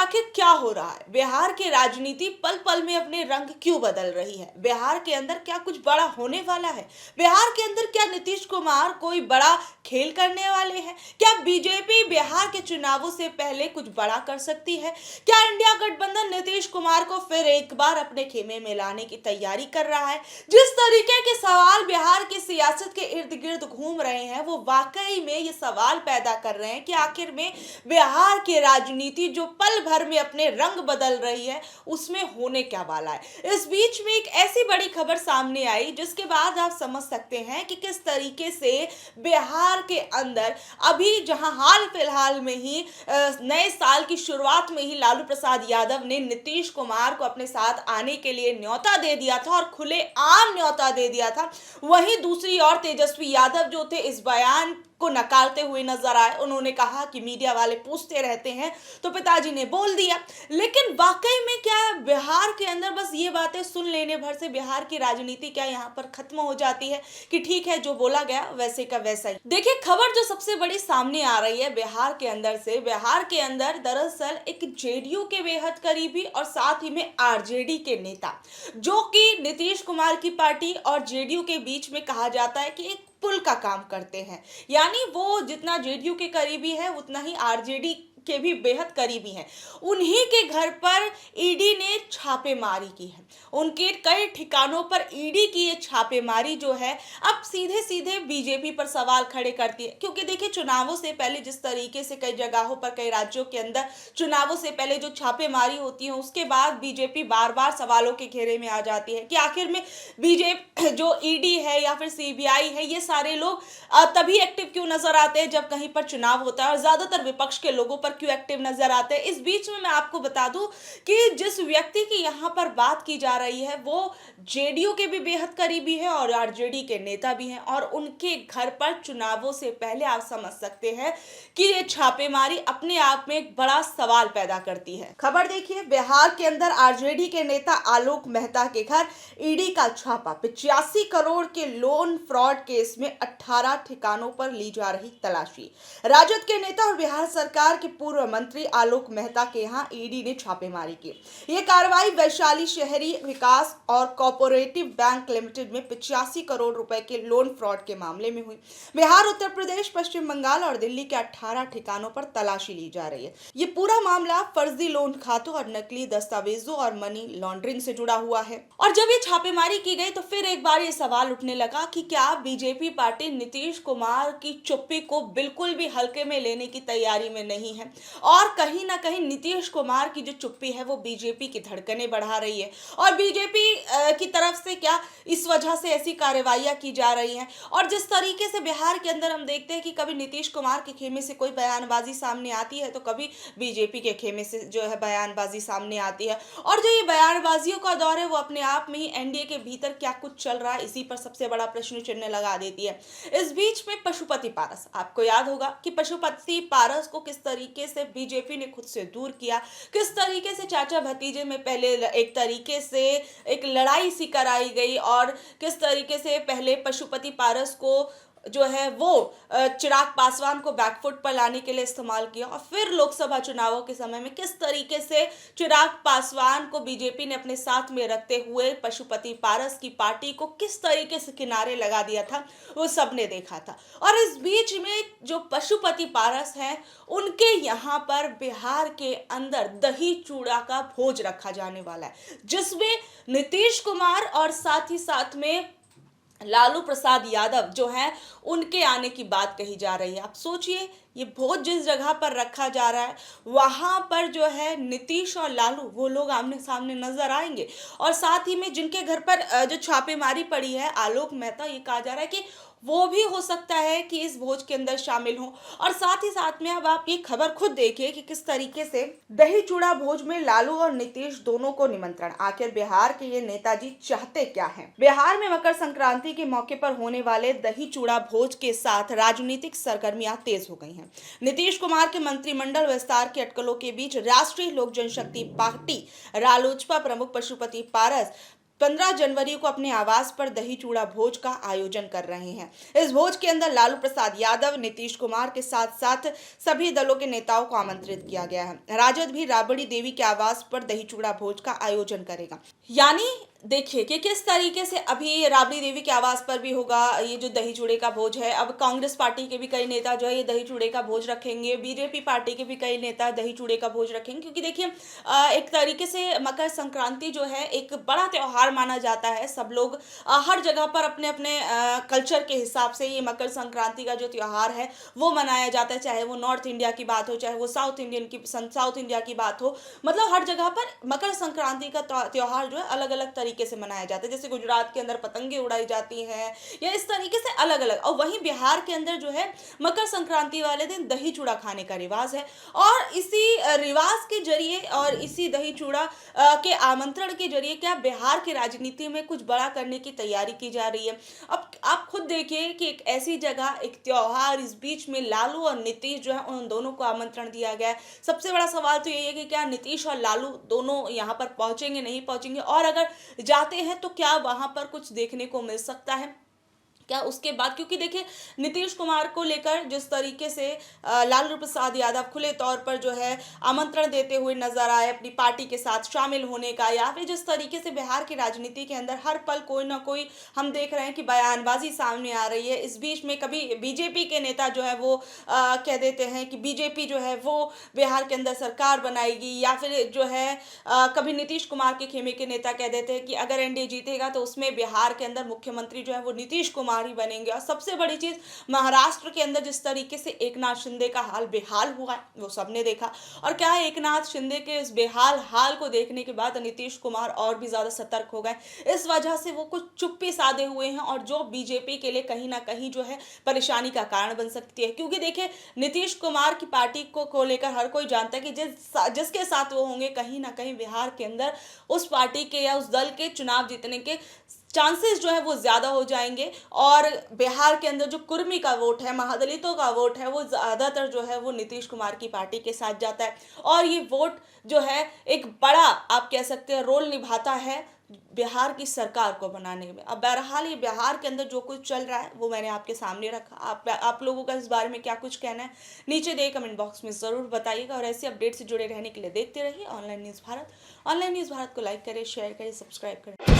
आखिर क्या हो रहा है? बिहार की राजनीति पल पल में अपने रंग क्यों बदल रही है? बिहार के अंदर क्या कुछ बड़ा होने वाला है? बिहार के अंदर क्या नीतीश कुमार कोई बड़ा खेल करने वाले हैं? क्या बीजेपी बिहार के चुनावों से पहले कुछ बड़ा कर सकती है? क्या इंडिया गठबंधन नीतीश कुमार को फिर एक बार अपने खेमे में लाने की तैयारी कर रहा है? जिस तरीके के सवाल बिहार की सियासत के इर्द गिर्द घूम रहे हैं, वो वाकई में ये सवाल पैदा कर रहे हैं कि आखिर में बिहार की राजनीति जो पल भर में अपने रंग बदल रही है, उसमें होने क्या वाला है। इस बीच में एक ऐसी बड़ी खबर सामने आई जिसके बाद आप समझ सकते हैं कि किस तरीके से बिहार के अंदर अभी जहां हाल फिलहाल में ही नए साल की शुरुआत में ही लालू प्रसाद यादव ने नीतीश कुमार को अपने साथ आने के लिए न्योता दे दिया था और खुले आम न्योता दे दिया था। वहीं दूसरी ओर तेजस्वी यादव जो थे इस बयान को नकारते हुए नजर आए। उन्होंने कहा कि मीडिया वाले पूछते रहते हैं तो पिताजी ने बोल दिया। लेकिन वाकई में क्या बिहार के अंदर बस ये बातें सुन लेने भर से बिहार की राजनीति क्या यहाँ पर खत्म हो जाती है कि ठीक है जो बोला गया वैसे का वैसा ही। देखिए, खबर जो सबसे बड़ी सामने आ रही है बिहार के अंदर से, बिहार के अंदर दरअसल एक जेडीयू के बेहद करीबी और साथ ही में आरजेडी के नेता, जो कि नीतीश कुमार की पार्टी और जेडीयू के बीच में कहा जाता है कि एक पुल का काम करते हैं। यानी वो जितना जेडीयू के करीबी है उतना ही आरजेडी के भी बेहद करीबी हैं। उन्हीं के घर पर ईडी ने छापेमारी की है। उनके कई ठिकानों पर ईडी की ये छापेमारी जो है अब सीधे सीधे बीजेपी पर सवाल खड़े करती है, क्योंकि देखिए चुनावों से पहले जिस तरीके से कई जगहों पर कई राज्यों के अंदर चुनावों से पहले जो छापेमारी होती है उसके बाद बीजेपी बार बार सवालों के घेरे में आ जाती है कि आखिर में बीजेपी जो ईडी है या फिर सीबीआई है, ये सारे लोग तभी एक्टिव क्यों नजर आते हैं जब कहीं पर चुनाव होता है और ज्यादातर विपक्ष के लोगों पर क्यों एक्टिव नजर आते हैं। इस बीच में मैं आपको बता दूं कि जिस व्यक्ति की यहाँ पर बात की जा रही है वो जेडीयू के भी बेहद करीबी है और आरजेडी के नेता भी हैं, और उनके घर पर चुनावों से पहले आप समझ सकते हैं कि ये छापेमारी अपने आप में एक बड़ा सवाल पैदा करती है। खबर देखिए, बिहार के अंदर आरजेडी के नेता आलोक मेहता के घर ईडी का छापा। 85 करोड़ के लोन फ्रॉड केस में 18 ठिकानों पर ली जा रही तलाशी। राजद के नेता और बिहार सरकार के पूर्व मंत्री आलोक मेहता के यहां ईडी ने छापेमारी की। यह कार्रवाई वैशाली शहरी विकास और कोऑपरेटिव बैंक लिमिटेड में 85 करोड़ रुपए के लोन फ्रॉड के मामले में हुई। बिहार, उत्तर प्रदेश, पश्चिम बंगाल और दिल्ली के 18 ठिकानों पर तलाशी ली जा रही है। ये पूरा मामला फर्जी लोन खातों और नकली दस्तावेजों और मनी लॉन्ड्रिंग से जुड़ा हुआ है। और जब ये छापेमारी की गई तो फिर एक बार ये सवाल उठने लगा कि क्या बीजेपी पार्टी नीतीश कुमार की चुप्पी को बिल्कुल भी हल्के में लेने की तैयारी में नहीं है, और कहीं ना कहीं नीतीश कुमार की जो चुप्पी है वो बीजेपी की धड़कनें बढ़ा रही है, और बीजेपी की तरफ से क्या इस वजह से ऐसी कार्रवाइयां की जा रही हैं। और जिस तरीके से बिहार के अंदर हम देखते हैं कि कभी नीतीश कुमार के खेमे से कोई बयानबाजी सामने आती है तो कभी बीजेपी के खेमे से जो है बयानबाजी सामने आती है, और जो ये बयानबाजियों का दौर है वो अपने आप में ही एनडीए के भीतर क्या कुछ चल रहा है इसी पर सबसे बड़ा प्रश्न चिन्ह लगा देती है। इस बीच में पशुपति पारस, आपको याद होगा कि पशुपति पारस को किस तरीके से बीजेपी ने खुद से दूर किया, किस तरीके से चाचा भतीजे में पहले एक तरीके से एक लड़ाई सी कराई गई, और किस तरीके से पहले पशुपति पारस को जो है वो चिराग पासवान को बैकफुट पर लाने के लिए इस्तेमाल किया, और फिर लोकसभा चुनावों के समय में किस तरीके से चिराग पासवान को बीजेपी ने अपने साथ में रखते हुए पशुपति पारस की पार्टी को किस तरीके से किनारे लगा दिया था, वो सबने देखा था। और इस बीच में जो पशुपति पारस हैं उनके यहाँ पर बिहार के अंदर दही चूड़ा का भोज रखा जाने वाला है, जिसमें नीतीश कुमार और साथ ही साथ में लालू प्रसाद यादव जो है उनके आने की बात कही जा रही है। आप सोचिए, ये भोज जिस जगह पर रखा जा रहा है वहां पर जो है नीतीश और लालू वो लोग आमने सामने नजर आएंगे, और साथ ही में जिनके घर पर जो छापेमारी पड़ी है आलोक मेहता, ये कहा जा रहा है कि वो भी हो सकता है कि इस भोज के अंदर शामिल हों। और साथ ही साथ में अब आप ये खबर खुद देखिए कि किस तरीके से दही चूड़ा भोज में लालू और नीतीश दोनों को निमंत्रण। आखिर बिहार के ये नेताजी चाहते क्या हैं? बिहार में मकर संक्रांति के मौके पर होने वाले दही चूड़ा भोज के साथ राजनीतिक सरगर्मियां तेज हो गई हैं। नीतीश कुमार के मंत्रिमंडल विस्तार के अटकलों के बीच राष्ट्रीय लोक जनशक्ति पार्टी रालोजपा प्रमुख पशुपति पारस 15 जनवरी को अपने आवास पर दही चूड़ा भोज का आयोजन कर रहे हैं। इस भोज के अंदर लालू प्रसाद यादव, नीतीश कुमार के साथ साथ सभी दलों के नेताओं को आमंत्रित किया गया है। राजद भी राबड़ी देवी के आवास पर दही चूड़ा भोज का आयोजन करेगा। यानी देखिए कि किस तरीके से अभी राबड़ी देवी के आवास पर भी होगा ये जो दही चूड़े का भोज है। अब कांग्रेस पार्टी के भी कई नेता जो है ये दही चूड़े का भोज रखेंगे, बीजेपी पार्टी के भी कई नेता दही चूड़े का भोज रखेंगे, क्योंकि देखिए एक तरीके से मकर संक्रांति जो है एक बड़ा त्योहार माना जाता है। सब लोग हर जगह पर अपने अपने कल्चर के हिसाब से ये मकर संक्रांति का जो त्योहार है वो मनाया जाता है, चाहे वो नॉर्थ इंडिया की बात हो, चाहे वो साउथ इंडिया की बात हो। मतलब हर जगह पर मकर संक्रांति का त्योहार जो है अलग अलग तरीके से मनाया जाता है। जैसे गुजरात के अंदर पतंगे उड़ाई जाती हैं या इस तरीके से अलग अलग। और वहीं बिहार के अंदर जो है मकर संक्रांति वाले दिन दही चूड़ा खाने का रिवाज है, और इसी रिवाज के जरिए और इसी दही चूड़ा के आमंत्रण के जरिए क्या बिहार की राजनीति में कुछ बड़ा करने की तैयारी की जा रही है। अब आप खुद देखिए कि एक ऐसी जगह, एक त्योहार, इस बीच में लालू और नीतीश जो है उन दोनों को आमंत्रण दिया गया है। सबसे बड़ा सवाल तो यही है कि क्या नीतीश और लालू दोनों यहाँ पर पहुंचेंगे, नहीं पहुंचेंगे, और अगर जाते हैं तो क्या वहां पर कुछ देखने को मिल सकता है क्या उसके बाद। क्योंकि देखिए नीतीश कुमार को लेकर जिस तरीके से लालू प्रसाद यादव खुले तौर पर जो है आमंत्रण देते हुए नजर आए अपनी पार्टी के साथ शामिल होने का, या फिर जिस तरीके से बिहार की राजनीति के अंदर हर पल कोई ना कोई हम देख रहे हैं कि बयानबाजी सामने आ रही है। इस बीच में कभी बीजेपी के नेता जो है वो कह देते हैं कि बीजेपी जो है वो बिहार के अंदर सरकार बनाएगी, या फिर जो है कभी नीतीश कुमार के खेमे के नेता कह देते हैं कि अगर एनडीए जीतेगा तो उसमें बिहार के अंदर मुख्यमंत्री जो है वो नीतीश कुमार ही बनेंगे। और सबसे बड़ी चीज, महाराष्ट्र के अंदर जिस तरीके से एकनाथ शिंदे का हाल बेहाल हुआ है वो सबने देखा। और क्या है, एकनाथ शिंदे के इस बेहाल हाल को देखने के बाद नीतीश कुमार और भी ज्यादा सतर्क हो गए। इस वजह से वो कुछ चुप्पी साधे हुए हैं, और जो बीजेपी के लिए कहीं ना कहीं जो है परेशानी का कारण बन सकती है। क्योंकि देखिए नीतीश कुमार की पार्टी को लेकर हर कोई जानता है कि जिसके साथ वो होंगे कहीं ना कहीं बिहार के अंदर उस पार्टी के या उस दल के चुनाव जीतने के चांसेस जो है वो ज्यादा हो जाएंगे। और बिहार के अंदर जो कुर्मी का वोट है, महादलितों का वोट है, वो ज्यादातर जो है वो नीतीश कुमार की पार्टी के साथ जाता है, और ये वोट जो है एक बड़ा आप कह सकते हैं रोल निभाता है बिहार की सरकार को बनाने में। अब बहरहाल ये बिहार के अंदर जो कुछ चल रहा है वो मैंने आपके सामने रखा। आप लोगों का इस बारे में क्या कुछ कहना है नीचे दिए कमेंट बॉक्स में ज़रूर बताइएगा, और ऐसे अपडेट से जुड़े रहने के लिए देखते रहिए online news Bharat. Online news Bharat को लाइक करें, शेयर करें, सब्सक्राइब करें।